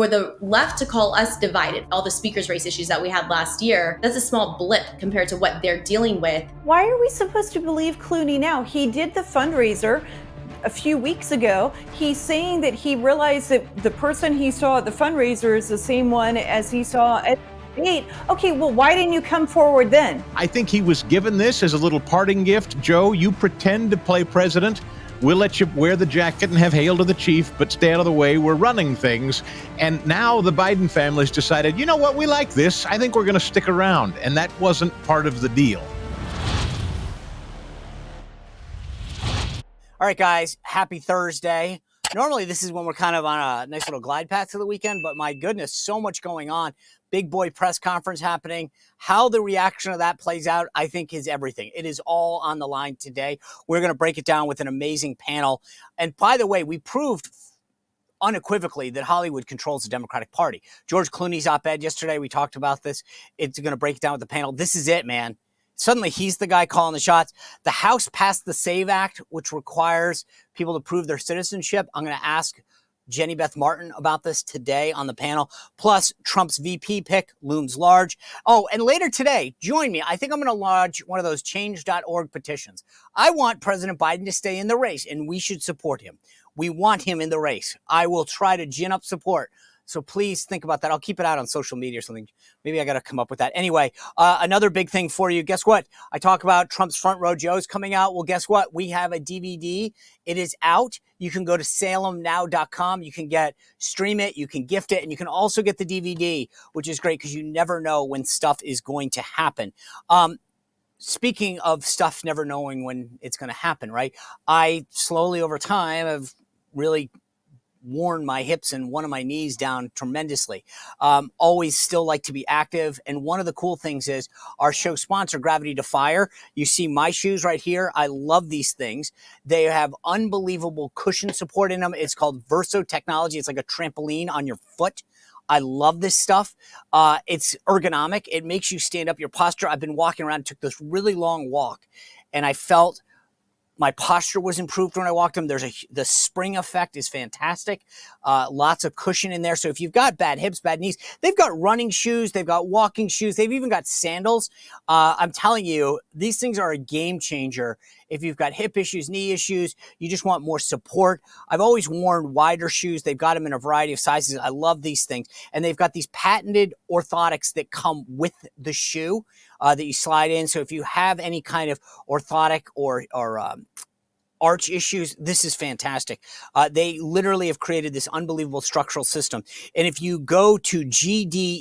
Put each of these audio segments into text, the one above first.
For the left to call us divided, all the speakers race issues that we had last year, that's a small blip compared to what they're dealing with. Why are we supposed to believe Clooney now? He did the fundraiser a few weeks ago. He's saying that he realized that the person he saw at the fundraiser is the same one as he saw at the debate. Okay, well, why didn't you come forward then? I think he was given this as a little parting gift. Joe, you pretend to play president. We'll let you wear the jacket and have hail to the chief, but stay out of the way. We're running things. And now the Biden family's decided, you know what, we like this. I think we're going to stick around. And that wasn't part of the deal. All right, guys, happy Thursday. Normally, this is when we're kind of on a nice little glide path to the weekend, but my goodness, so much going on. Big boy press conference happening. How the reaction of that plays out, I think, is everything. It is all on the line today. We're going to break it down with an amazing panel. And by the way, we proved unequivocally that Hollywood controls the Democratic Party. George Clooney's op-ed yesterday, we talked about this. It's going to break it down with the panel. This is it, man. Suddenly, he's the guy calling the shots. The House passed the SAVE Act, which requires people to prove their citizenship. I'm going to ask Jenny Beth Martin about this today on the panel. Plus, Trump's VP pick looms large. Oh, and later today, join me. I think I'm going to lodge one of those change.org petitions. I want President Biden to stay in the race, and we should support him. We want him in the race. I will try to gin up support. So please think about that. I'll keep it out on social media or something. Maybe I got to come up with that. Anyway, another big thing for you. Guess what? I talk about Trump's Front Row Joe's coming out. Well, guess what? We have a DVD. It is out. You can go to SalemNow.com. You can stream it. You can gift it. And you can also get the DVD, which is great because you never know when stuff is going to happen. Speaking of stuff never knowing when it's going to happen, right? I slowly over time have really worn my hips and one of my knees down tremendously. Always still like to be active. And one of the cool things is our show sponsor, Gravity Defyer. You see my shoes right here. I love these things. They have unbelievable cushion support in them. It's called Verso Technology. It's like a trampoline on your foot. I love this stuff. It's ergonomic. It makes you stand up your posture. I've been walking around, took this really long walk, and I felt my posture was improved when I walked them. The spring effect is fantastic. Lots of cushion in there. So if you've got bad hips, bad knees, they've got running shoes. They've got walking shoes. They've even got sandals. I'm telling you, these things are a game changer. If you've got hip issues, knee issues, you just want more support. I've always worn wider shoes. They've got them in a variety of sizes. I love these things. And they've got these patented orthotics that come with the shoe that you slide in. So if you have any kind of orthotic or arch issues, this is fantastic. They literally have created this unbelievable structural system. And if you go to gdefy.com,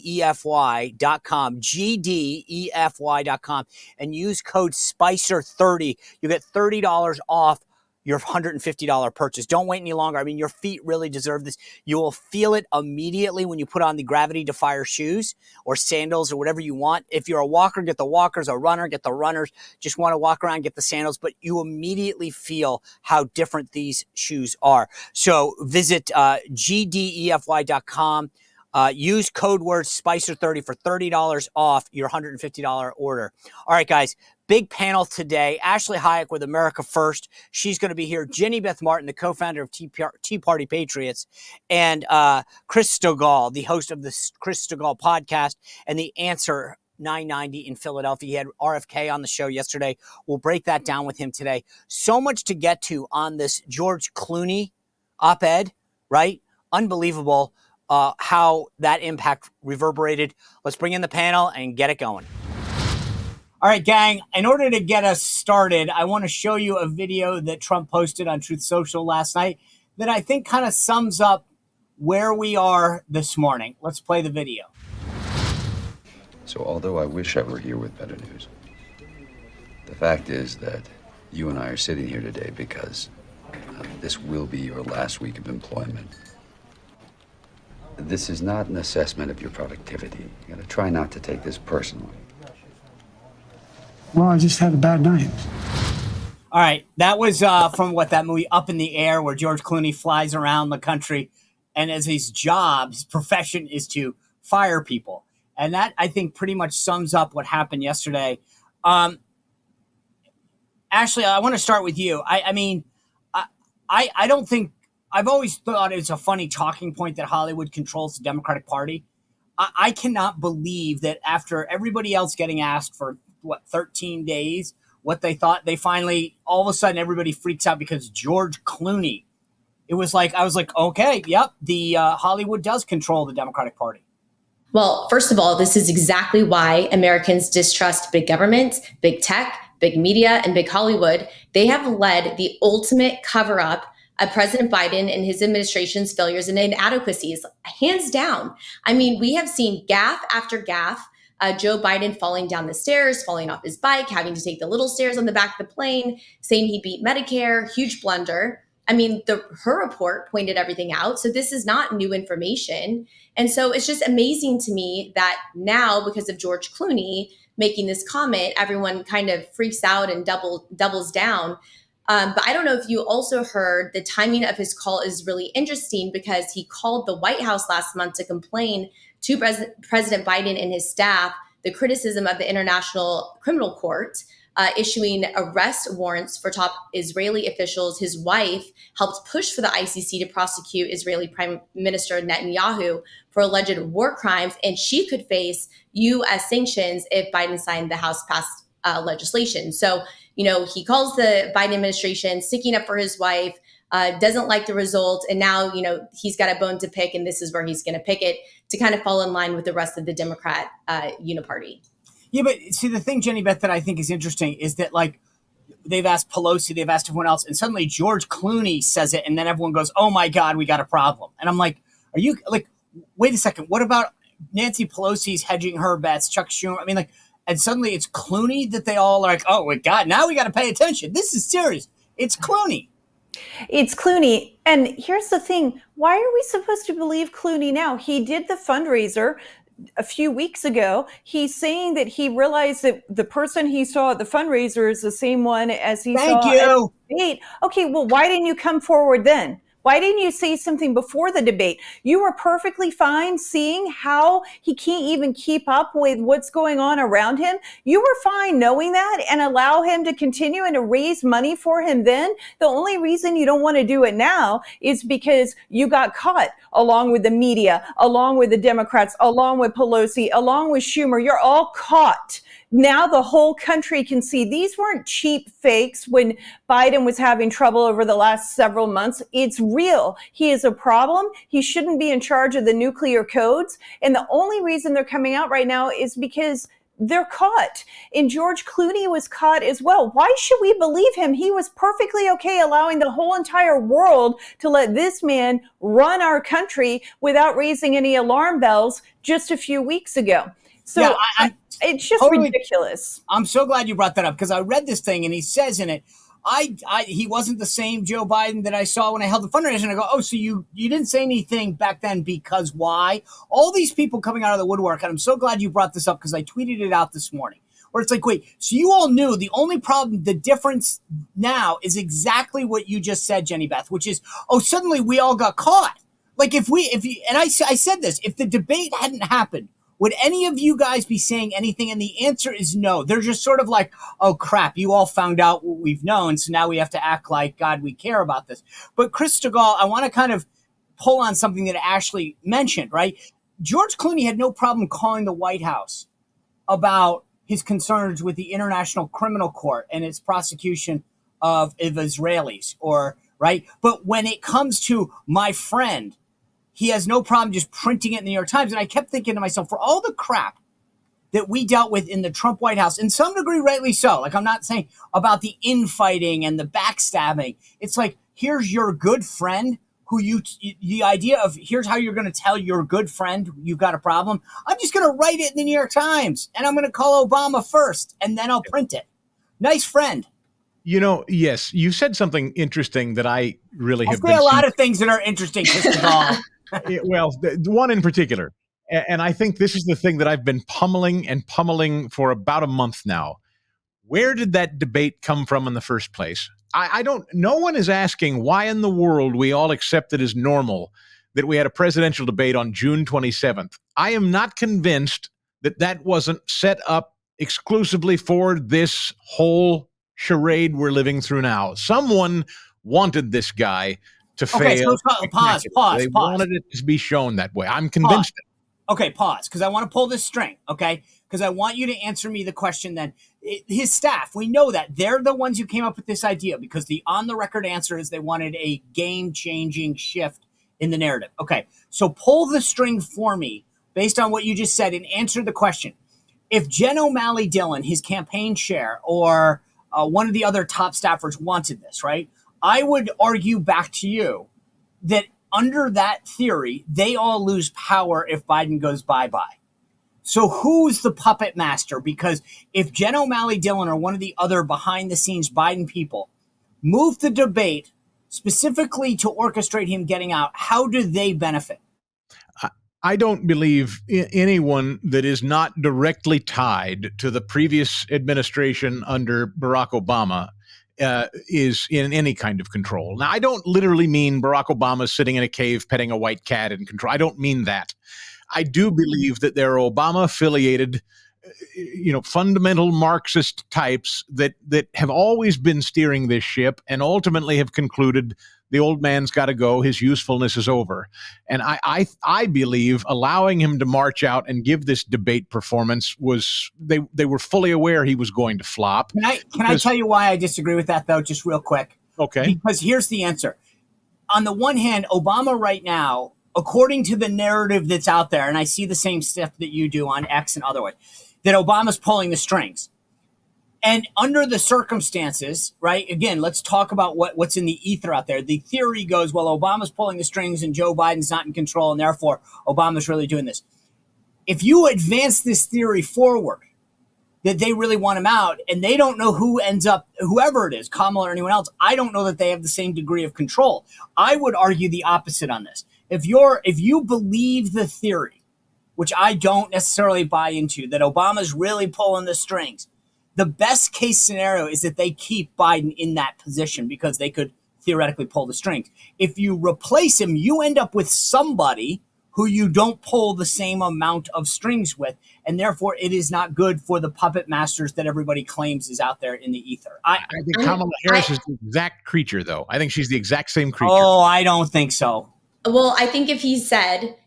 and use code SPICER30, you get $30 off your $150 purchase. Don't wait any longer. I mean, your feet really deserve this. You will feel it immediately when you put on the Gravity Defyer shoes or sandals or whatever you want. If you're a walker, get the walkers. A runner, get the runners. Just want to walk around, get the sandals. But you immediately feel how different these shoes are. So visit gdefy.com. Use code word SPICER30 for $30 off your $150 order. All right, guys. Big panel today. Ashely Hayek with America First. She's going to be here. Jenny Beth Martin, the co-founder of Tea Party Patriots, and Chris Stigall, the host of the Chris Stigall podcast and The Answer 990 in Philadelphia. He had RFK on the show yesterday. We'll break that down with him today. So much to get to on this George Clooney op-ed, right? Unbelievable how that impact reverberated. Let's bring in the panel and get it going. All right, gang, in order to get us started, I want to show you a video that Trump posted on Truth Social last night that I think kind of sums up where we are this morning. Let's play the video. So although I wish I were here with better news, the fact is that you and I are sitting here today because this will be your last week of employment. This is not an assessment of your productivity. You gotta try not to take this personally. Well, I just had a bad night. All right, that was from that movie Up in the Air, where George Clooney flies around the country, and as his job, his profession is to fire people. And that, I think, pretty much sums up what happened yesterday. Ashely, I want to start with you. I don't think I've always thought it's a funny talking point that Hollywood controls the Democratic Party. I cannot believe that after everybody else getting asked for 13 days, what they thought, they finally, all of a sudden, everybody freaks out because George Clooney. It was like, I was like, okay, yep, the Hollywood does control the Democratic Party. Well, first of all, this is exactly why Americans distrust big government, big tech, big media, and big Hollywood. They have led the ultimate cover up of President Biden and his administration's failures and inadequacies, hands down. I mean, we have seen gaffe after gaffe. Joe Biden falling down the stairs, falling off his bike, having to take the little stairs on the back of the plane, saying he beat Medicare, huge blunder. I mean, her report pointed everything out. So this is not new information. And so it's just amazing to me that now, because of George Clooney making this comment, everyone kind of freaks out and doubles down. But I don't know if you also heard the timing of his call is really interesting because he called the White House last month to complain to President Biden and his staff the criticism of the International Criminal Court issuing arrest warrants for top Israeli officials. His wife helped push for the ICC to prosecute Israeli Prime Minister Netanyahu for alleged war crimes, and she could face U.S. sanctions if Biden signed the House-passed legislation. So, he calls the Biden administration sticking up for his wife, doesn't like the result, and now, he's got a bone to pick, and this is where he's going to pick it to kind of fall in line with the rest of the Democrat uniparty. Yeah, but see, the thing, Jenny Beth, that I think is interesting is that, like, they've asked Pelosi, they've asked everyone else, and suddenly George Clooney says it, and then everyone goes, oh, my God, we got a problem. And I'm like, are you, like, wait a second, what about Nancy Pelosi's hedging her bets, Chuck Schumer? I mean, like, and suddenly it's Clooney that they all are like, oh, my God, now we got to pay attention. This is serious. It's Clooney. It's Clooney. And here's the thing. Why are we supposed to believe Clooney now? He did the fundraiser a few weeks ago. He's saying that he realized that the person he saw at the fundraiser is the same one as he saw at the debate. Okay, well, why didn't you come forward then? Why didn't you say something before the debate? You were perfectly fine seeing how he can't even keep up with what's going on around him. You were fine knowing that and allow him to continue and to raise money for him then. The only reason you don't want to do it now is because you got caught along with the media, along with the Democrats, along with Pelosi, along with Schumer. You're all caught. Now the whole country can see these weren't cheap fakes when Biden was having trouble over the last several months. It's real. He is a problem. He shouldn't be in charge of the nuclear codes. And the only reason they're coming out right now is because they're caught. And George Clooney was caught as well. Why should we believe him? He was perfectly okay allowing the whole entire world to let this man run our country without raising any alarm bells just a few weeks ago. So yeah, it's just totally ridiculous. I'm so glad you brought that up because I read this thing and he says in it, he wasn't the same Joe Biden that I saw when I held the fundraiser. And I go, oh, so you didn't say anything back then because why? All these people coming out of the woodwork. And I'm so glad you brought this up because I tweeted it out this morning where it's like, wait, so you all knew the only problem, the difference now is exactly what you just said, Jenny Beth, which is, oh, suddenly we all got caught. Like and I said this, if the debate hadn't happened, would any of you guys be saying anything? And the answer is no. They're just sort of like, oh, crap, you all found out what we've known, so now we have to act like, God, we care about this. But Chris Stigall, I want to kind of pull on something that Ashely mentioned, right? George Clooney had no problem calling the White House about his concerns with the International Criminal Court and its prosecution of Israelis, right? But when it comes to my friend, he has no problem just printing it in the New York Times. And I kept thinking to myself, for all the crap that we dealt with in the Trump White House, in some degree, rightly so, like I'm not saying about the infighting and the backstabbing. It's like, here's your good friend who the idea of here's how you're going to tell your good friend you've got a problem. I'm just going to write it in the New York Times and I'm going to call Obama first and then I'll print it. Nice friend. Yes, you said something interesting that I really have been. I say a lot of things that are interesting, Stephanopoulos. Well, one in particular, and I think this is the thing that I've been pummeling for about a month now. Where did that debate come from in the first place? No one is asking why in the world we all accept it as normal that we had a presidential debate on June 27th. I am not convinced that wasn't set up exclusively for this whole charade we're living through now. Someone wanted this guy to Okay, fail. so pause. They wanted it to be shown that way. I'm convinced. Okay, pause, because I want to pull this string, okay? Because I want you to answer me the question then. His staff, we know that. They're the ones who came up with this idea because the on-the-record answer is they wanted a game-changing shift in the narrative. Okay, so pull the string for me based on what you just said and answer the question. If Jen O'Malley Dillon, his campaign chair, or one of the other top staffers wanted this, right? I would argue back to you that under that theory, they all lose power if Biden goes bye-bye. So who's the puppet master? Because if Jen O'Malley Dillon or one of the other behind-the-scenes Biden people move the debate specifically to orchestrate him getting out, how do they benefit? I don't believe anyone that is not directly tied to the previous administration under Barack Obama is in any kind of control. Now, I don't literally mean Barack Obama sitting in a cave petting a white cat in control. I don't mean that. I do believe that there are Obama-affiliated, fundamental Marxist types that have always been steering this ship and ultimately have concluded the old man's got to go. His usefulness is over. And I believe allowing him to march out and give this debate performance was they were fully aware he was going to flop. Can I tell you why I disagree with that, though, just real quick? Okay. Because here's the answer. On the one hand, Obama right now, according to the narrative that's out there, and I see the same stuff that you do on X and otherwise, that Obama's pulling the strings. And under the circumstances, right, again, let's talk about what's in the ether out there. The theory goes, well, Obama's pulling the strings and Joe Biden's not in control, and therefore Obama's really doing this. If you advance this theory forward, that they really want him out, and they don't know who ends up, whoever it is, Kamala or anyone else, I don't know that they have the same degree of control. I would argue the opposite on this. If you believe the theory, which I don't necessarily buy into, that Obama's really pulling the strings, the best case scenario is that they keep Biden in that position because they could theoretically pull the strings. If you replace him, you end up with somebody who you don't pull the same amount of strings with, and therefore it is not good for the puppet masters that everybody claims is out there in the ether. I think Kamala Harris is the exact creature, though. I think she's the exact same creature. Oh, I don't think so. Well, I think if you said,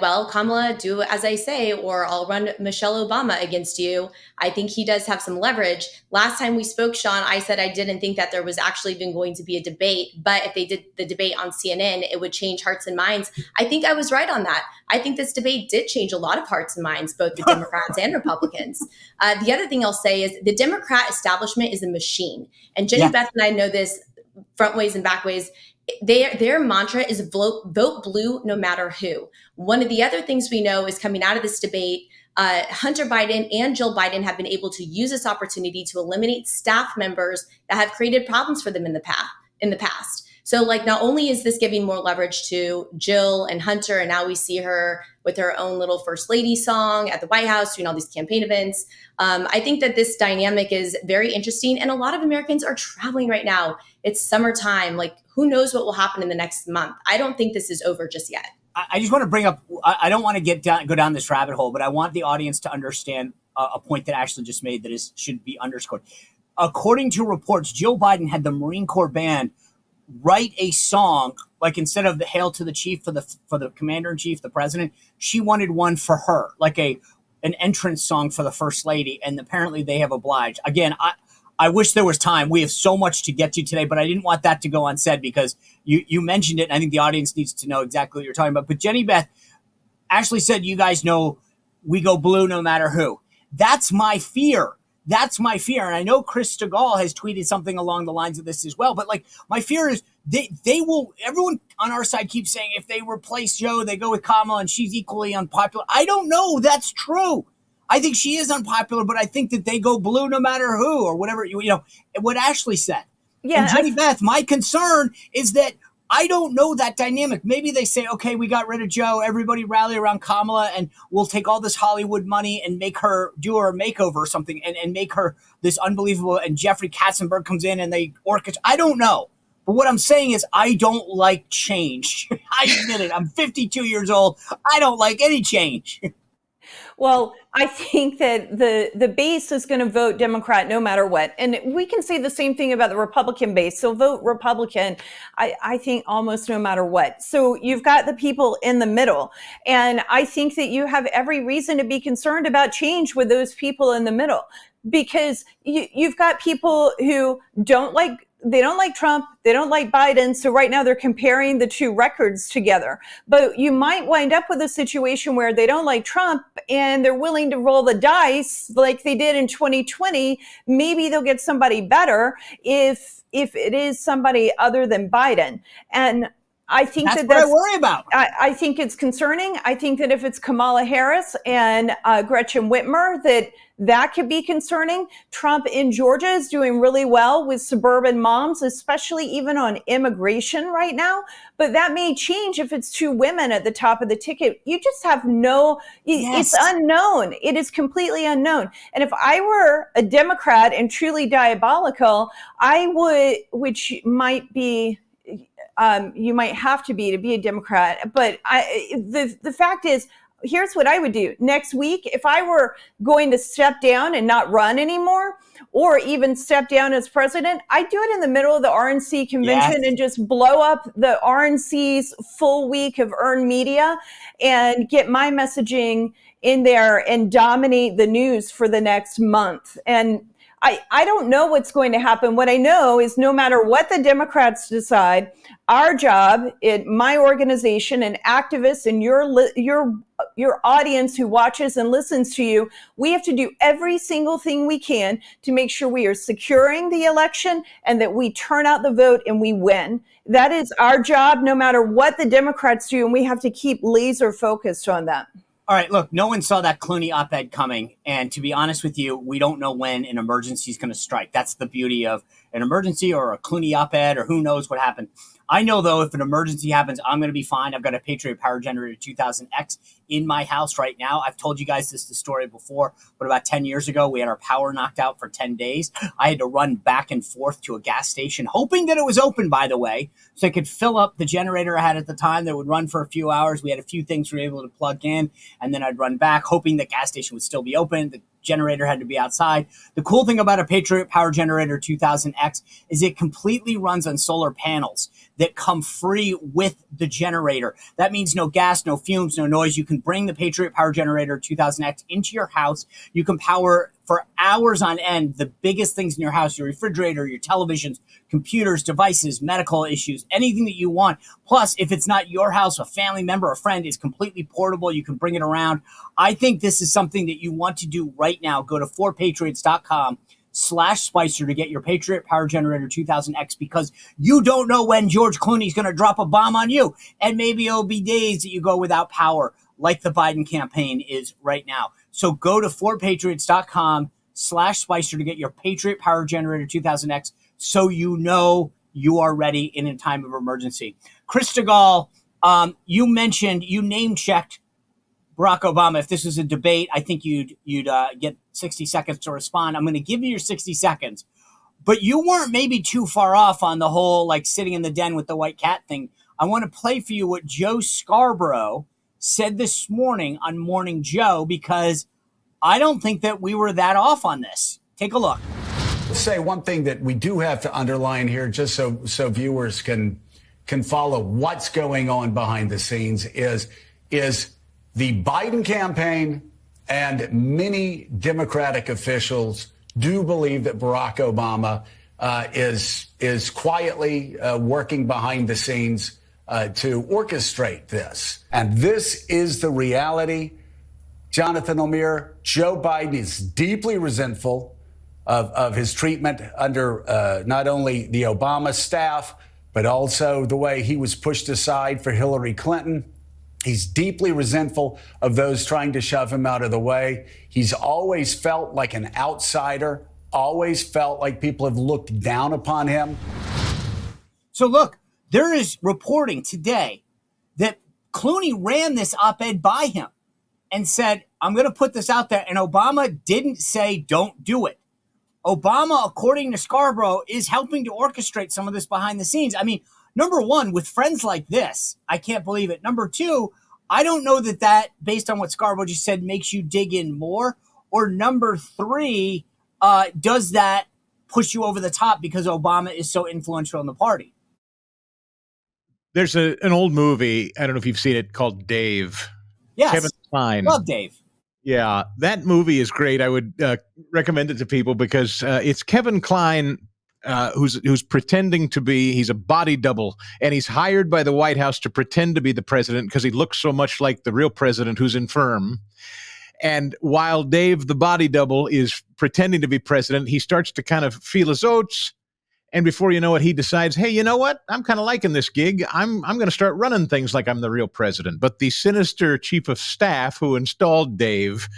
well, Kamala, do as I say, or I'll run Michelle Obama against you, I think he does have some leverage. Last time we spoke, Sean, I said I didn't think that there was actually even going to be a debate, but if they did the debate on CNN, it would change hearts and minds. I think I was right on that. I think this debate did change a lot of hearts and minds, both the Democrats and Republicans. The other thing I'll say is the Democrat establishment is a machine. And Jenny, Beth, and I know this front ways and back ways. Their mantra is vote blue no matter who. One of the other things we know is coming out of this debate, Hunter Biden and Jill Biden have been able to use this opportunity to eliminate staff members that have created problems for them in the past. So not only is this giving more leverage to Jill and Hunter, and now we see her with her own little First Lady song at the White House doing all these campaign events. I think that this dynamic is very interesting. And a lot of Americans are traveling right now. It's summertime. Who knows what will happen in the next month? I don't think this is over just yet. I just want to bring up, I don't want to go down this rabbit hole, but I want the audience to understand a point that Ashely just made that should be underscored. According to reports, Jill Biden had the Marine Corps band write a song, instead of the Hail to the Chief for the Commander-in-Chief, the President, she wanted one for her, an entrance song for the First Lady, and apparently they have obliged. Again, I wish there was time. We have so much to get to today, but I didn't want that to go unsaid because you mentioned it, and I think the audience needs to know exactly what you're talking about. But Jenny Beth, Ashely said, you guys know we go blue no matter who. That's my fear. That's my fear. And I know Chris Stigall has tweeted something along the lines of this as well. But my fear is they will, everyone on our side keeps saying if they replace Joe, they go with Kamala and she's equally unpopular. I don't know. That's true. I think she is unpopular, but I think that they go blue no matter who or whatever, what Ashely said. Yeah. And Jenny Beth, my concern is that I don't know that dynamic. Maybe they say, okay, we got rid of Joe. Everybody rally around Kamala and we'll take all this Hollywood money and do her a makeover or something and make her this unbelievable. And Jeffrey Katzenberg comes in and they orchestrate. I don't know. But what I'm saying is I don't like change. I admit it. I'm 52 years old. I don't like any change. Well, I think that the base is going to vote Democrat no matter what. And we can say the same thing about the Republican base. They'll vote Republican, I think, almost no matter what. So you've got the people in the middle. And I think that you have every reason to be concerned about change with those people in the middle, because you've got people who they don't like Trump, they don't like Biden. So right now they're comparing the two records together. But you might wind up with a situation where they don't like Trump and they're willing to roll the dice like they did in 2020. Maybe they'll get somebody better if it is somebody other than Biden. And I think that's what I worry about. I think it's concerning. I think that if it's Kamala Harris and Gretchen Whitmer, that could be concerning. Trump in Georgia is doing really well with suburban moms, especially even on immigration right now. But that may change if it's two women at the top of the ticket. You just have it's unknown. It is completely unknown. And if I were a Democrat and truly diabolical, I would, which might be, you might have to be a Democrat. But the fact is, here's what I would do next week. If I were going to step down and not run anymore, or even step down as president, I'd do it in the middle of the RNC convention and just blow up the RNC's full week of earned media and get my messaging in there and dominate the news for the next month. And I don't know what's going to happen. What I know is no matter what the Democrats decide, our job in my organization and activists and your audience who watches and listens to you, we have to do every single thing we can to make sure we are securing the election and that we turn out the vote and we win. That is our job no matter what the Democrats do, and we have to keep laser focused on that. All right, look, no one saw that Clooney op-ed coming. And to be honest with you, we don't know when an emergency is going to strike. That's the beauty of an emergency or a Clooney op-ed or who knows what happened. I know, though, if an emergency happens, I'm going to be fine. I've got a Patriot Power Generator 2000X in my house right now. I've told you guys the story before, but about 10 years ago, we had our power knocked out for 10 days. I had to run back and forth to a gas station, hoping that it was open, by the way, so I could fill up the generator I had at the time that would run for a few hours. We had a few things we were able to plug in, and then I'd run back, hoping the gas station would still be open. The generator had to be outside. The cool thing about a Patriot Power Generator 2000X is it completely runs on solar panels that come free with the generator. That means no gas, no fumes, no noise. You can bring the Patriot Power Generator 2000X into your house. You can power for hours on end the biggest things in your house, your refrigerator, your televisions, computers, devices, medical issues, anything that you want. Plus, if it's not your house, a family member, a friend, is completely portable. You can bring it around. I think this is something that you want to do right now. Go to 4patriots.com/Spicer to get your Patriot Power Generator 2000X, because you don't know when George Clooney's going to drop a bomb on you. And maybe it'll be days that you go without power, like the Biden campaign is right now. So go to 4patriots.com/Spicer to get your Patriot Power Generator 2000X, so you know you are ready in a time of emergency. Chris Stigall, you name-checked Barack Obama. If this was a debate, I think you'd get 60 seconds to respond. I'm going to give you your 60 seconds. But you weren't maybe too far off on the whole, like, sitting in the den with the white cat thing. I want to play for you what Joe Scarborough said this morning on Morning Joe, because I don't think that we were that off on this. Take a look. Say one thing that we do have to underline here, just so viewers can follow what's going on behind the scenes, is the Biden campaign and many Democratic officials do believe that Barack Obama is quietly working behind the scenes to orchestrate this. And this is the reality. Jonathan Lemire, Joe Biden is deeply resentful of his treatment under not only the Obama staff, but also the way he was pushed aside for Hillary Clinton. He's deeply resentful of those trying to shove him out of the way. He's always felt like an outsider, always felt like people have looked down upon him. So look, there is reporting today that Clooney ran this op-ed by him and said, I'm going to put this out there. And Obama didn't say, don't do it. Obama, according to Scarborough, is helping to orchestrate some of this behind the scenes. I mean, number one, with friends like this, I can't believe it. Number two, I don't know that based on what Scarborough just said, makes you dig in more. Or number three, does that push you over the top because Obama is so influential in the party? There's an old movie, I don't know if you've seen it, called Dave. Yes. Kevin Kline. Love Dave. Yeah, that movie is great. I would recommend it to people because it's Kevin Kline who's pretending to be, he's a body double, and he's hired by the White House to pretend to be the president because he looks so much like the real president who's infirm. And while Dave, the body double, is pretending to be president, he starts to kind of feel his oats. And before you know it, he decides, hey, you know what? I'm kind of liking this gig. I'm going to start running things like I'm the real president. But the sinister chief of staff who installed Dave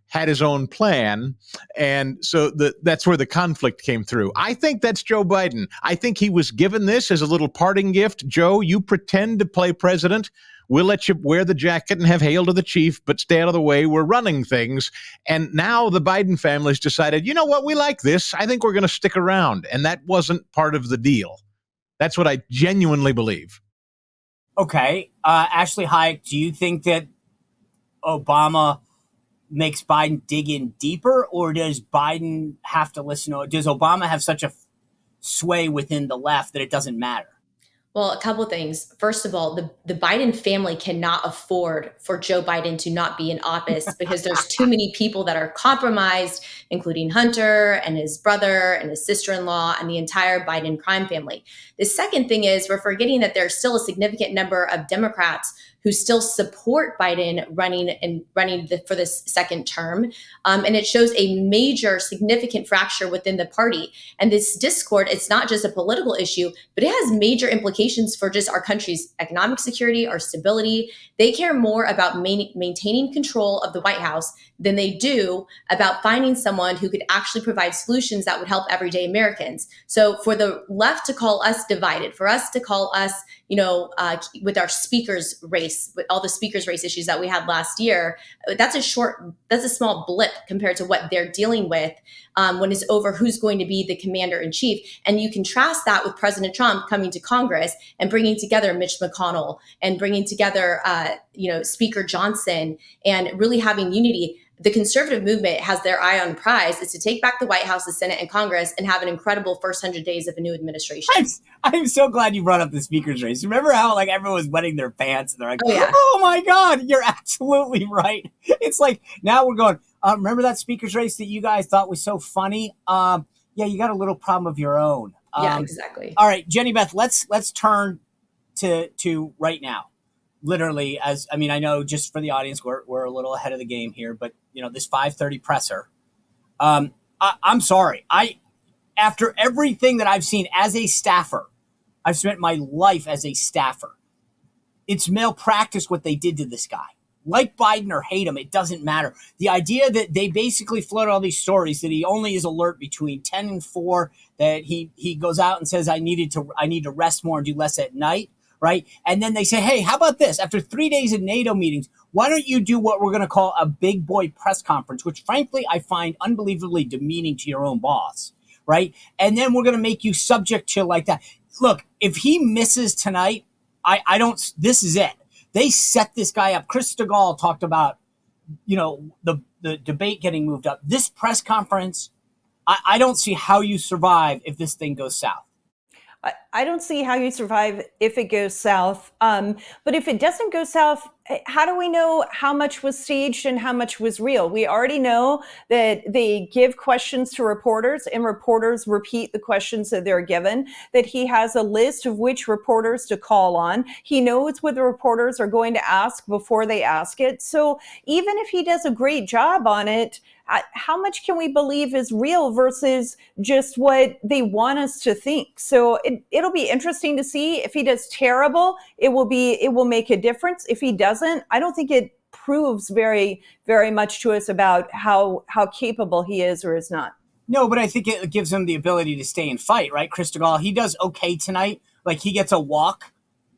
had his own plan. And so that's where the conflict came through. I think that's Joe Biden. I think he was given this as a little parting gift. Joe, you pretend to play president. We'll let you wear the jacket and have hail to the chief, but stay out of the way. We're running things. And now the Biden family's decided, you know what? We like this. I think we're going to stick around. And that wasn't part of the deal. That's what I genuinely believe. Okay. Ashely Hayek, do you think that Obama makes Biden dig in deeper, or does Biden have to listen? Or does Obama have such a sway within the left that it doesn't matter? Well, a couple of things. First of all, the Biden family cannot afford for Joe Biden to not be in office because there's too many people that are compromised, including Hunter and his brother and his sister-in-law and the entire Biden crime family. The second thing is we're forgetting that there's still a significant number of Democrats who still support Biden running for this second term. And it shows a major significant fracture within the party. And this discord, it's not just a political issue, but it has major implications for just our country's economic security, our stability. They care more about maintaining control of the White House than they do about finding someone who could actually provide solutions that would help everyday Americans. So for the left to call us divided, for us to call us, with our speakers race, with all the speakers race issues that we had last year, that's a small blip compared to what they're dealing with when it's over who's going to be the commander in chief. And you contrast that with President Trump coming to Congress and bringing together Mitch McConnell and bringing together, Speaker Johnson and really having unity. The conservative movement has their eye on the prize is to take back the White House, the Senate, and Congress and have an incredible first 100 days of a new administration. I'm so glad you brought up the speaker's race. Remember how everyone was wetting their pants and they're like, oh my God, you're absolutely right. It's like now we're going, remember that speaker's race that you guys thought was so funny? Yeah, you got a little problem of your own. Yeah, exactly. All right, Jenny Beth, let's turn to right now. Literally, I know just for the audience, we're a little ahead of the game here, but this 5:30 presser. I'm sorry. After everything that I've seen as a staffer, I've spent my life as a staffer. It's malpractice what they did to this guy. Like Biden or hate him, it doesn't matter. The idea that they basically float all these stories that he only is alert between 10 and 4, that he goes out and says, I need to rest more and do less at night. Right. And then they say, hey, how about this? After 3 days of NATO meetings, why don't you do what we're going to call a big boy press conference, which frankly, I find unbelievably demeaning to your own boss. Right. And then we're going to make you subject to like that. Look, if he misses tonight, this is it. They set this guy up. Chris Stigall talked about, the debate getting moved up. This press conference, I don't see how you survive if this thing goes south. I don't see how you survive if it goes south. But if it doesn't go south, how do we know how much was staged and how much was real? We already know that they give questions to reporters and reporters repeat the questions that they're given, that he has a list of which reporters to call on. He knows what the reporters are going to ask before they ask it. So even if he does a great job on it, how much can we believe is real versus just what they want us to think? So it'll be interesting to see. If he does terrible, it will make a difference. If he doesn't, I don't think it proves very, very much to us about how capable he is or is not. No, but I think it gives him the ability to stay and fight, right? Chris Stigall, he does okay tonight. Like he gets a walk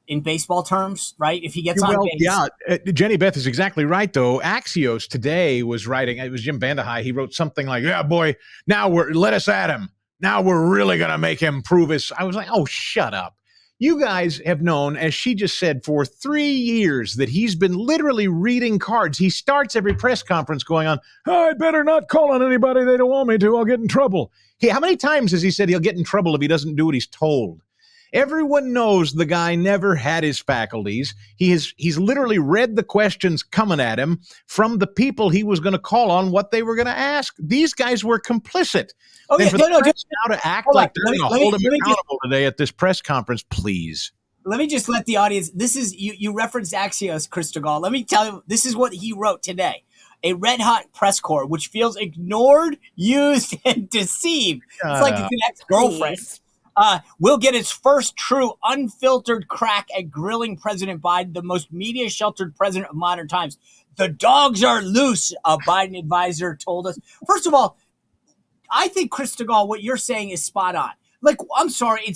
in baseball terms, right? If he gets on base. Yeah, Jenny Beth is exactly right, though. Axios today was writing, it was Jim Vandehei, he wrote something like, yeah, boy, now let us at him. Now we're really going to make him prove his. I was like, oh, shut up. You guys have known, as she just said, for 3 years that he's been literally reading cards. He starts every press conference going on, "Oh, I better not call on anybody they don't want me to. I'll get in trouble." How many times has he said he'll get in trouble if he doesn't do what he's told? Everyone knows the guy never had his faculties. He's literally read the questions coming at him from the people he was going to call on what they were going to ask. These guys were complicit. Okay, For the press now to act like they're going to hold him accountable today at this press conference, please. Let me just let the audience, this is, you referenced Axios, Chris Stigall. Let me tell you, this is what he wrote today. A red-hot press corps which feels ignored, used, and deceived. It's like it's an ex-girlfriend. Will get its first true unfiltered crack at grilling President Biden, the most media-sheltered president of modern times. The dogs are loose, a Biden advisor told us. First of all, I think, Chris Stigall, what you're saying is spot on. Like, I'm sorry,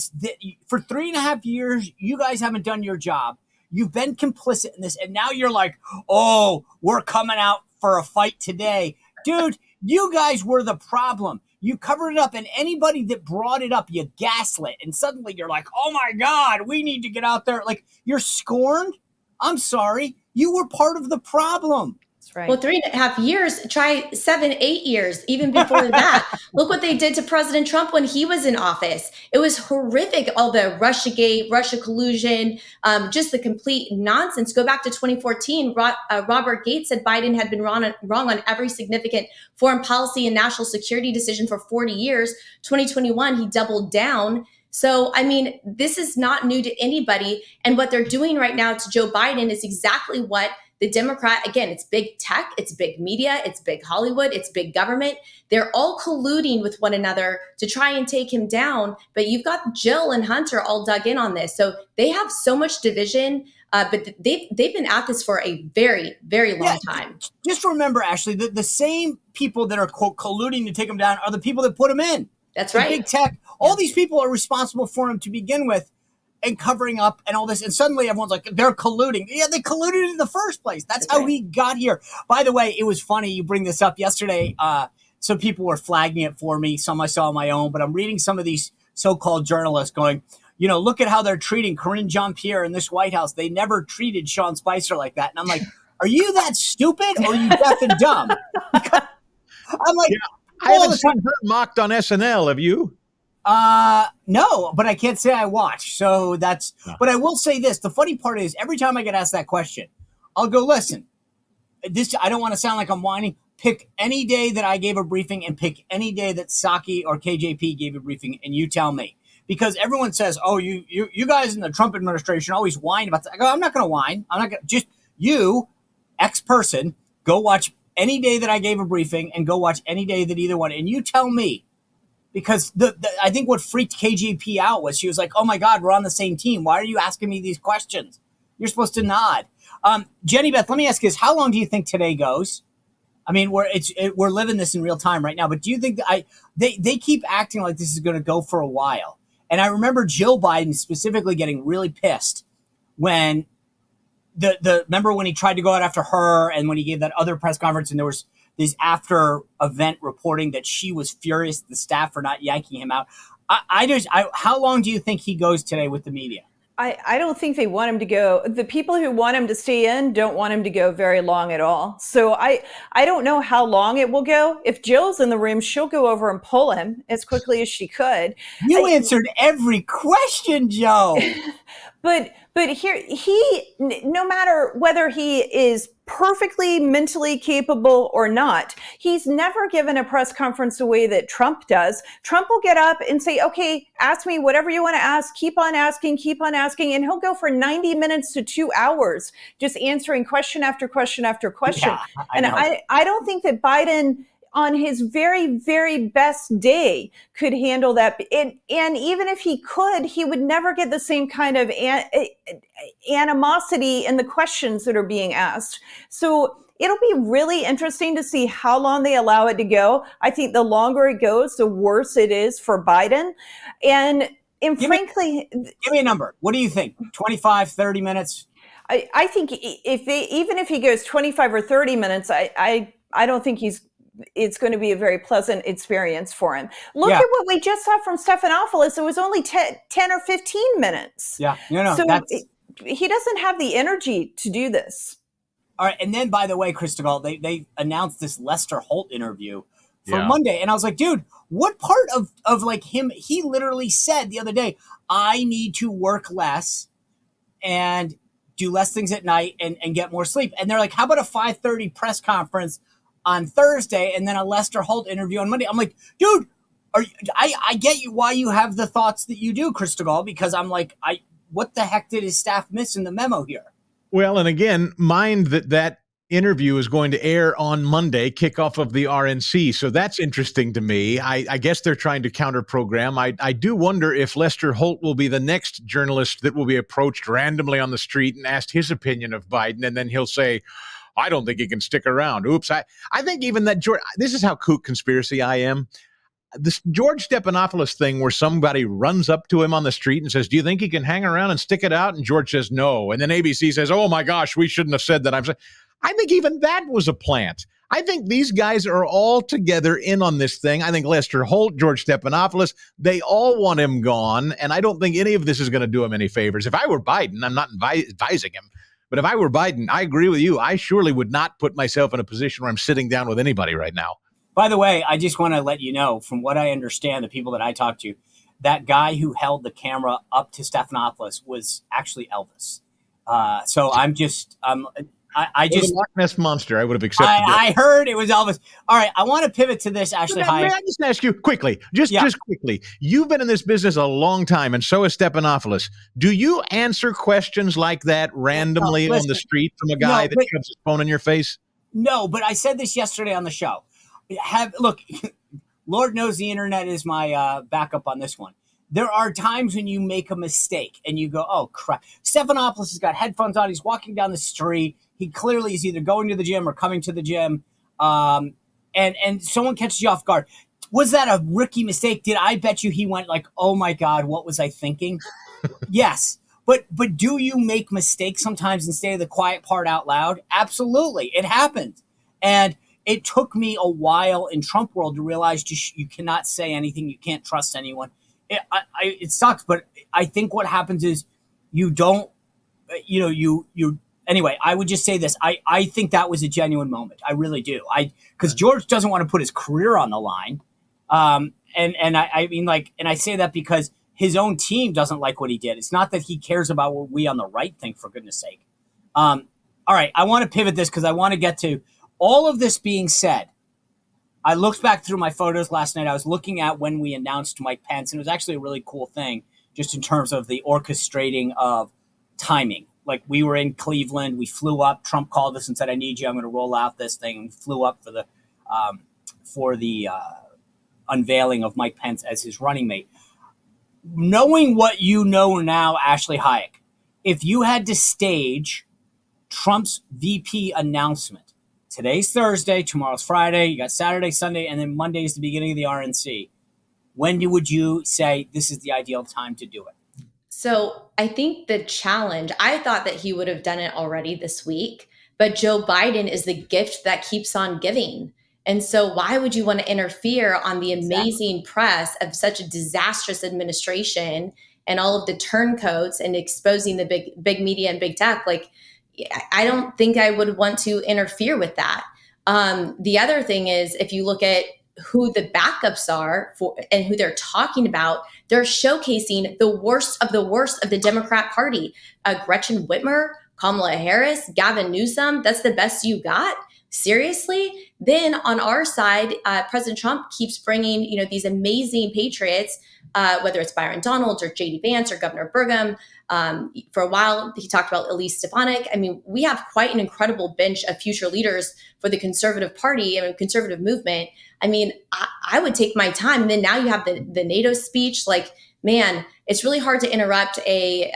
for 3.5 years, you guys haven't done your job. You've been complicit in this, and now you're like, oh, we're coming out for a fight today. Dude, you guys were the problem. You covered it up, and anybody that brought it up, you gaslit. And suddenly you're like, oh, my God, we need to get out there. Like, you're scorned. I'm sorry. You were part of the problem. Right. Well, 3.5 years, try 7, 8 years, even before that. Look what they did to President Trump when he was in office. It was horrific. All the Russiagate, Russia collusion, just the complete nonsense. Go back to 2014. Robert Gates said Biden had been wrong on every significant foreign policy and national security decision for 40 years. 2021, he doubled down. So, I mean, this is not new to anybody. And what they're doing right now to Joe Biden is exactly what the Democrat, again, it's big tech, it's big media, it's big Hollywood, it's big government. They're all colluding with one another to try and take him down. But you've got Jill and Hunter all dug in on this. So they have so much division, but they've been at this for a very, very long time. Just remember, Ashley, the same people that are, quote, colluding to take him down are the people that put him in. That's right. Big tech. All these people are responsible for him to begin with. And covering up and all this. And suddenly everyone's like, they're colluding. Yeah, they colluded in the first place. That's how he got here. By the way, it was funny you bring this up yesterday. Some people were flagging it for me. Some I saw on my own. But I'm reading some of these so-called journalists going, you know, look at how they're treating Karine Jean-Pierre in this White House. They never treated Sean Spicer like that. And I'm like, are you that stupid or are you deaf and dumb? I'm like, I haven't seen her mocked on SNL. Have you? No, but I can't say I watch. So that's, but I will say this. The funny part is every time I get asked that question, I'll go, listen, I don't want to sound like I'm whining. Pick any day that I gave a briefing and pick any day that Psaki or KJP gave a briefing and you tell me, because everyone says, oh, you guys in the Trump administration always whine about that. I go, I'm not going to whine. I'm not going to just you X person go watch any day that I gave a briefing and go watch any day that either one. And you tell me. Because I think what freaked KJP out was she was like, oh, my God, we're on the same team. Why are you asking me these questions? You're supposed to nod. Jenny Beth, let me ask you this. How long do you think today goes? I mean, we're living this in real time right now. But do you think they keep acting like this is going to go for a while? And I remember Jill Biden specifically getting really pissed when remember when he tried to go out after her and when he gave that other press conference and there was this after event reporting that she was furious at the staff for not yanking him out. How long do you think he goes today with the media? I don't think they want him to go. The people who want him to stay in don't want him to go very long at all. So I don't know how long it will go. If Jill's in the room, she'll go over and pull him as quickly as she could. You answered every question, Joe. But here, no matter whether he is perfectly mentally capable or not, he's never given a press conference the way that Trump does. Trump will get up and say, okay, ask me whatever you want to ask, keep on asking, and he'll go for 90 minutes to 2 hours just answering question after question after question. Yeah, I don't think that Biden on his very, very best day could handle that. And even if he could, he would never get the same kind of animosity in the questions that are being asked. So it'll be really interesting to see how long they allow it to go. I think the longer it goes, the worse it is for Biden. And frankly, give me a number. What do you think? 25, 30 minutes? I think even if he goes 25 or 30 minutes, I don't think he's it's going to be a very pleasant experience for him. Look at what we just saw from Stephanopoulos. It was only 10 or 15 minutes. Yeah, no, so he doesn't have the energy to do this. All right, and then, by the way, Stigall, they announced this Lester Holt interview for Monday, and I was like, dude, what part of like him? He literally said the other day, I need to work less and do less things at night and get more sleep. And they're like, how about a 5:30 press conference on Thursday and then a Lester Holt interview on Monday? I'm like, dude, I get you why you have the thoughts that you do, Stigall, because I'm like, what the heck did his staff miss in the memo here? Well, and again, mind that interview is going to air on Monday, kickoff of the RNC. So that's interesting to me. I guess they're trying to counter program. I do wonder if Lester Holt will be the next journalist that will be approached randomly on the street and asked his opinion of Biden. And then he'll say, I don't think he can stick around. Oops. I think even that this is how kook conspiracy I am. This George Stephanopoulos thing where somebody runs up to him on the street and says, do you think he can hang around and stick it out? And George says, no. And then ABC says, oh my gosh, we shouldn't have said that. I think even that was a plant. I think these guys are all together in on this thing. I think Lester Holt, George Stephanopoulos, they all want him gone. And I don't think any of this is going to do him any favors. If I were Biden, I'm not advising him, but if I were Biden, I agree with you. I surely would not put myself in a position where I'm sitting down with anybody right now. By the way, I just want to let you know, from what I understand, the people that I talked to, that guy who held the camera up to Stephanopoulos was actually Elvis. So I just Loch Ness Monster. I would have accepted it. I heard it was Elvis. All right, I want to pivot to this, Ashely Hayek. May I just ask you quickly, just quickly? You've been in this business a long time, and so has Stephanopoulos. Do you answer questions like that randomly on the street from a guy that shoves his phone in your face? No, but I said this yesterday on the show. Look, Lord knows the internet is my backup on this one. There are times when you make a mistake and you go, oh, crap. Stephanopoulos has got headphones on. He's walking down the street. He clearly is either going to the gym or coming to the gym. And someone catches you off guard. Was that a rookie mistake? Did I bet you he went like, oh, my God, what was I thinking? Yes. But do you make mistakes sometimes and say the quiet part out loud? Absolutely. It happened. And it took me a while in Trump world to realize you cannot say anything. You can't trust anyone. It sucks, but I think what happens is you don't, anyway, I would just say this. I think that was a genuine moment. I really do. Because George doesn't want to put his career on the line. And I say that because his own team doesn't like what he did. It's not that he cares about what we on the right think, for goodness sake. All right, I want to pivot this because I want to get to all of this being said. I looked back through my photos last night. I was looking at when we announced Mike Pence, and it was actually a really cool thing just in terms of the orchestrating of timing. Like, we were in Cleveland. We flew up. Trump called us and said, I need you. I'm going to roll out this thing. And we flew up for the unveiling of Mike Pence as his running mate. Knowing what you know now, Ashely Hayek, if you had to stage Trump's VP announcement, today's Thursday, tomorrow's Friday, you got Saturday, Sunday, and then Monday is the beginning of the RNC. When would you say this is the ideal time to do it? So I think the challenge, I thought that he would have done it already this week, but Joe Biden is the gift that keeps on giving. And so why would you want to interfere on the amazing press of such a disastrous administration and all of the turncoats and exposing the big media and big tech? Like, I don't think I would want to interfere with that. The other thing is, if you look at who the backups are for and who they're talking about, they're showcasing the worst of the Democrat Party. Gretchen Whitmer, Kamala Harris, Gavin Newsom, that's the best you got? Seriously? Then on our side, President Trump keeps bringing, these amazing patriots, whether it's Byron Donalds or J.D. Vance or Governor Burgum. For a while, he talked about Elise Stefanik. I mean, we have quite an incredible bench of future leaders for the conservative party and conservative movement. I mean, I would take my time. And then now you have the NATO speech. Like, man, it's really hard to interrupt a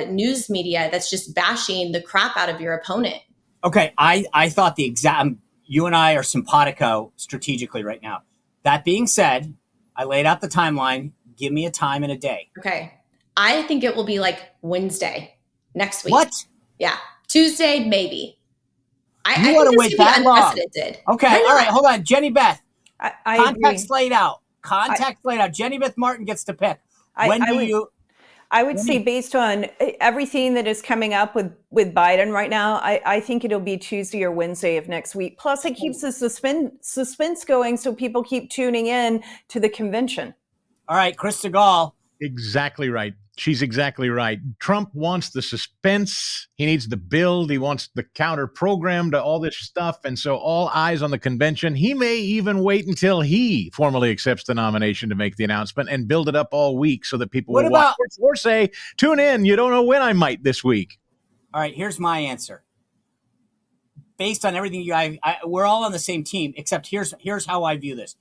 news media that's just bashing the crap out of your opponent. Okay, I thought the exact, you and I are simpatico strategically right now. That being said, I laid out the timeline. Give me a time and a day. Okay. I think it will be like Wednesday next week. What? Yeah. Tuesday, maybe. You I want think to this wait could be that long? unprecedented. Okay, Why all not? right, hold on. Jenny Beth, I context agree. laid out. Context laid out. Jenny Beth Martin gets to pick. When do you? I would say based on everything that is coming up with Biden right now, I think it'll be Tuesday or Wednesday of next week. Plus, it keeps the suspense going, so people keep tuning in to the convention. All right, Chris Stigall. Exactly right. She's exactly right. Trump wants the suspense. He needs the build. He wants the counter program to all this stuff. And so all eyes on the convention. He may even wait until he formally accepts the nomination to make the announcement and build it up all week so that people will watch or say, tune in. You don't know when I might this week. All right, here's my answer. Based on everything we're all on the same team, except here's how I view this.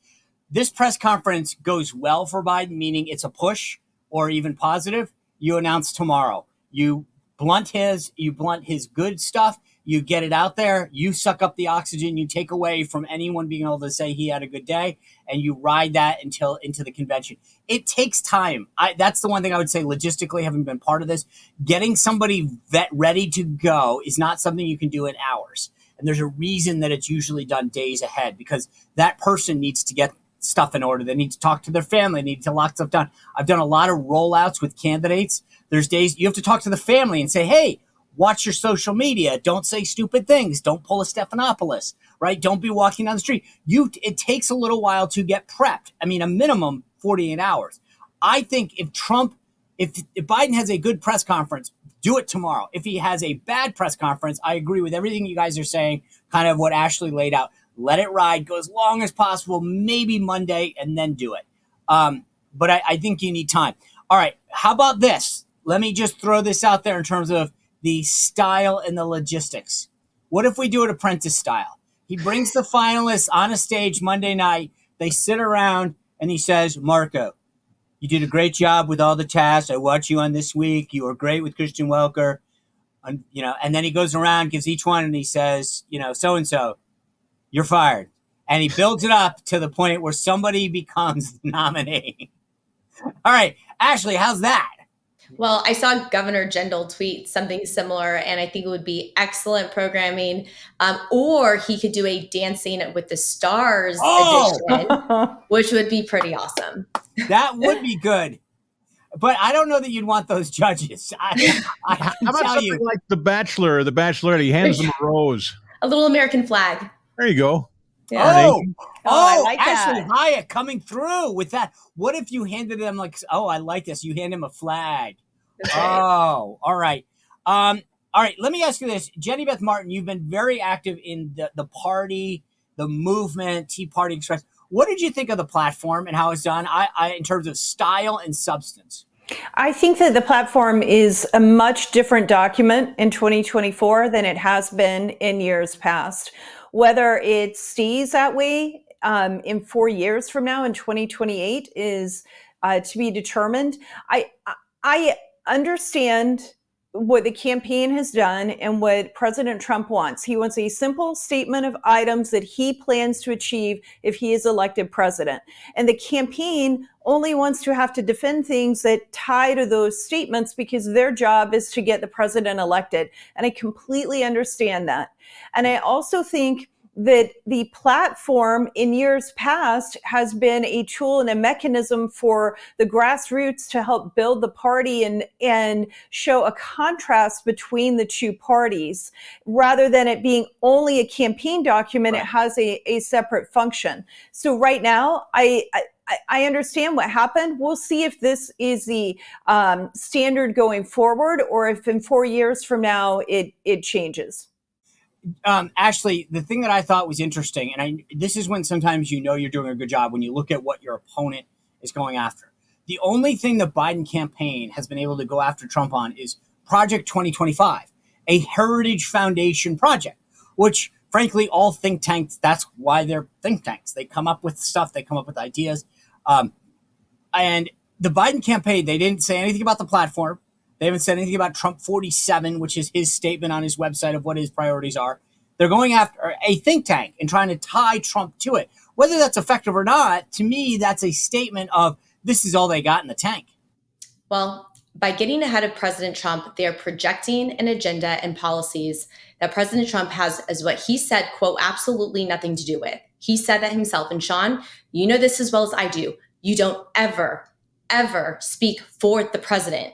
This press conference goes well for Biden, meaning it's a push or even positive. You announce tomorrow. You blunt his good stuff. You get it out there. You suck up the oxygen. You take away from anyone being able to say he had a good day, and you ride that until into the convention. It takes time. That's the one thing I would say logistically, having been part of this. Getting somebody ready to go is not something you can do in hours. And there's a reason that it's usually done days ahead, because that person needs to get stuff in order. They need to talk to their family. They need to lock stuff down. I've done a lot of rollouts with candidates. There's days you have to talk to the family and say, hey, watch your social media. Don't say stupid things. Don't pull a Stephanopoulos, right? Don't be walking down the street. It takes a little while to get prepped. I mean, a minimum 48 hours. I think if Biden has a good press conference, do it tomorrow. If he has a bad press conference, I agree with everything you guys are saying, kind of what Ashely laid out. Let it ride, go as long as possible, maybe Monday, and then do it. But I think you need time. All right, how about this? Let me just throw this out there in terms of the style and the logistics. What if we do it Apprentice style? He brings the finalists on a stage Monday night. They sit around, and he says, Marco, you did a great job with all the tasks. I watched you on This Week. You were great with Christian Welker. And then he goes around, gives each one, and he says, so-and-so, you're fired. And he builds it up to the point where somebody becomes the nominee. All right, Ashely, how's that? Well, I saw Governor Jindal tweet something similar, and I think it would be excellent programming. Or he could do a Dancing with the Stars edition, which would be pretty awesome. That would be good. But I don't know that you'd want those judges. How about something like The Bachelor or The Bachelorette? He hands them a rose. A little American flag. There you go. Yeah. I like Ashely that. Hayek coming through with that. What if you handed them I like this. You hand him a flag. Oh, all right. All right. Let me ask you this. Jenny Beth Martin, you've been very active in the party, the movement, Tea Party Express. What did you think of the platform and how it's done in terms of style and substance? I think that the platform is a much different document in 2024 than it has been in years past. Whether it stays that way in 4 years from now in 2028 is to be determined. I understand what the campaign has done and what President Trump wants. He wants a simple statement of items that he plans to achieve if he is elected president. And the campaign only wants to have to defend things that tie to those statements because their job is to get the president elected. And I completely understand that. And I also think that the platform in years past has been a tool and a mechanism for the grassroots to help build the party and show a contrast between the two parties. Rather than it being only a campaign document, right. It has a separate function. So right now, I understand what happened. We'll see if this is the standard going forward or if in 4 years from now it changes. Ashely, the thing that I thought was interesting, and this is when sometimes you're doing a good job when you look at what your opponent is going after. The only thing the Biden campaign has been able to go after Trump on is Project 2025, a Heritage Foundation project, which, frankly, all think tanks, that's why they're think tanks. They come up with stuff, they come up with ideas. And the Biden campaign, they didn't say anything about the platform. They haven't said anything about Trump 47, which is his statement on his website of what his priorities are. They're going after a think tank and trying to tie Trump to it. Whether that's effective or not, to me, that's a statement of this is all they got in the tank. Well, by getting ahead of President Trump, they are projecting an agenda and policies that President Trump has, as what he said, quote, absolutely nothing to do with. He said that himself. And Sean, you know this as well as I do. You don't ever, ever speak for the president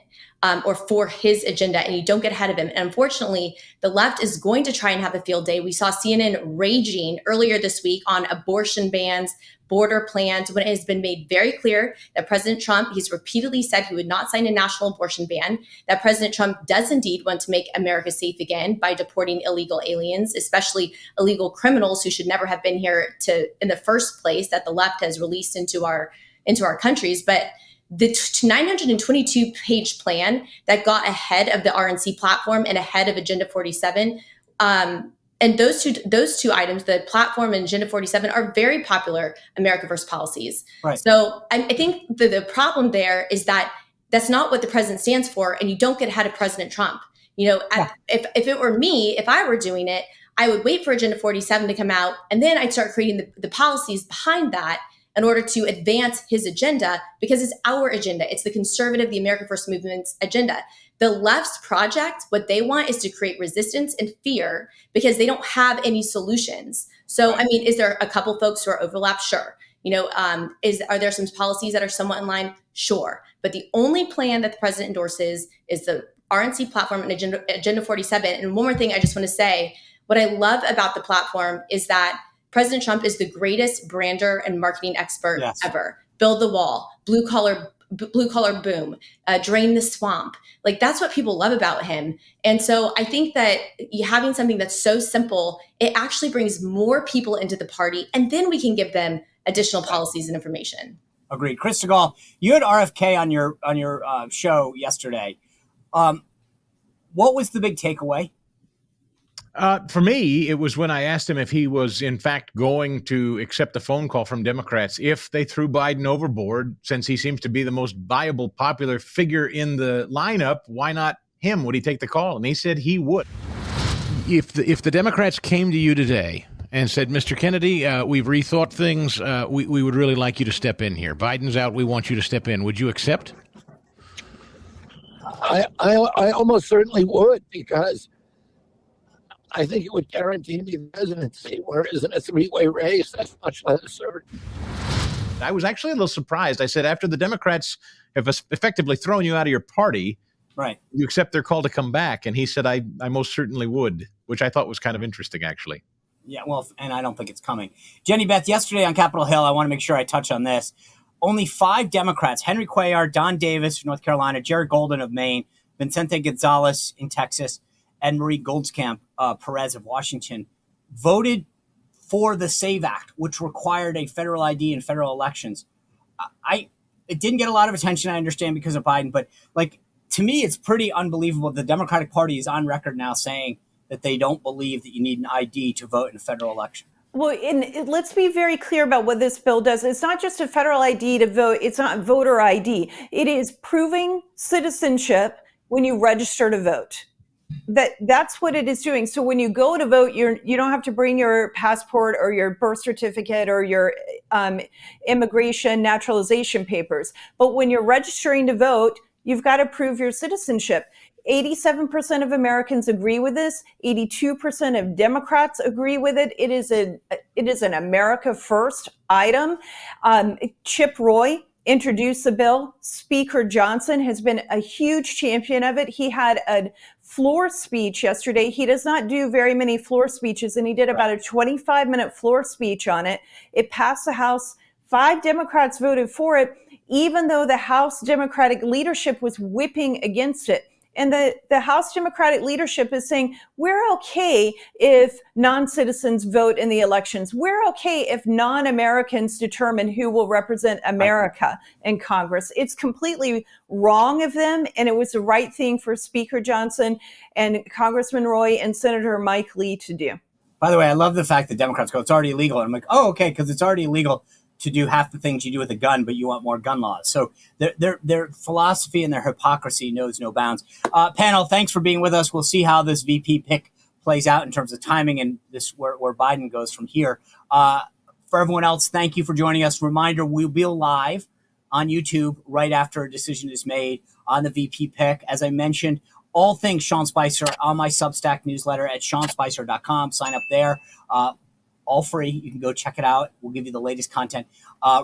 or for his agenda, and you don't get ahead of him. And unfortunately, the left is going to try and have a field day. We saw CNN raging earlier this week on abortion bans, border plans, when it has been made very clear that President Trump, he's repeatedly said he would not sign a national abortion ban, that President Trump does indeed want to make America safe again by deporting illegal aliens, especially illegal criminals who should never have been here in the first place, that the left has released into our countries. But the 922-page plan that got ahead of the RNC platform and ahead of Agenda 47, and those two items, the platform and Agenda 47, are very popular America First policies. Right. So I think the problem there is that that's not what the president stands for, and you don't get ahead of President Trump. If it were me, if I were doing it, I would wait for Agenda 47 to come out, and then I'd start creating the policies behind that in order to advance his agenda, because it's our agenda. It's the conservative, the America First movement's agenda. The left's project, what they want is to create resistance and fear because they don't have any solutions. So, I mean, is there a couple folks who are overlapped? Sure. Are there some policies that are somewhat in line? Sure. But the only plan that the president endorses is the RNC platform and Agenda 47. And one more thing I just want to say, what I love about the platform is that President Trump is the greatest brander and marketing expert ever. Build the wall, blue collar boom, drain the swamp. Like, that's what people love about him. And so I think that having something that's so simple, it actually brings more people into the party, and then we can give them additional policies and information. Agreed. Chris Stigall, you had RFK on your show yesterday. What was the big takeaway? For me, it was when I asked him if he was, in fact, going to accept the phone call from Democrats if they threw Biden overboard, since he seems to be the most viable, popular figure in the lineup. Why not him? Would he take the call? And he said he would. If the Democrats came to you today and said, Mr. Kennedy, we've rethought things. We would really like you to step in here. Biden's out. We want you to step in. Would you accept? I almost certainly would, because I think it would guarantee me the presidency, whereas in a three-way race, that's much less certain. I was actually a little surprised. I said, after the Democrats have effectively thrown you out of your party, right, you accept their call to come back. And he said, I most certainly would, which I thought was kind of interesting, actually. Yeah, well, and I don't think it's coming. Jenny Beth, yesterday on Capitol Hill, I want to make sure I touch on this. Only 5 Democrats, Henry Cuellar, Don Davis from North Carolina, Jared Golden of Maine, Vicente Gonzalez in Texas, and Marie Goldskamp Perez of Washington, voted for the SAVE Act, which required a federal ID in federal elections. It didn't get a lot of attention, I understand, because of Biden, but to me, it's pretty unbelievable. The Democratic Party is on record now saying that they don't believe that you need an ID to vote in a federal election. Well, let's be very clear about what this bill does. It's not just a federal ID to vote. It's not voter ID. It is proving citizenship when you register to vote. That's what it is doing. So when you go to vote, you don't have to bring your passport or your birth certificate or your immigration naturalization papers. But when you're registering to vote, you've got to prove your citizenship. 87% of Americans agree with this. 82% of Democrats agree with it. It is an America First item. Chip Roy introduced the bill. Speaker Johnson has been a huge champion of it. He had a floor speech yesterday. He does not do very many floor speeches, and he did about a 25-minute floor speech on it. It passed the House. 5 Democrats voted for it, even though the House Democratic leadership was whipping against it. And the House Democratic leadership is saying, we're okay if non-citizens vote in the elections. We're okay if non-Americans determine who will represent America in Congress. It's completely wrong of them, and it was the right thing for Speaker Johnson and Congressman Roy and Senator Mike Lee to do. By the way, I love the fact that Democrats go, it's already illegal. And I'm like, oh, okay, because it's already illegal to do half the things you do with a gun, but you want more gun laws. So their philosophy and their hypocrisy knows no bounds. Panel, thanks for being with us. We'll see how this VP pick plays out in terms of timing and this where Biden goes from here. For everyone else, thank you for joining us. Reminder, we'll be live on YouTube right after a decision is made on the VP pick. As I mentioned, all things Sean Spicer on my Substack newsletter at seanspicer.com. Sign up there. All free. You can go check it out. We'll give you the latest content.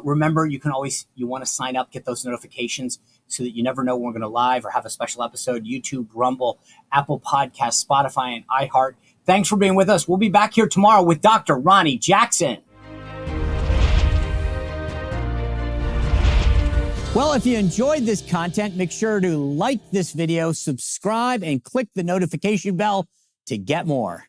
Remember, you want to sign up, get those notifications so that you never know when we're going to live or have a special episode. YouTube, Rumble, Apple Podcasts, Spotify, and iHeart. Thanks for being with us. We'll be back here tomorrow with Dr. Ronnie Jackson. Well, if you enjoyed this content, make sure to like this video, subscribe, and click the notification bell to get more.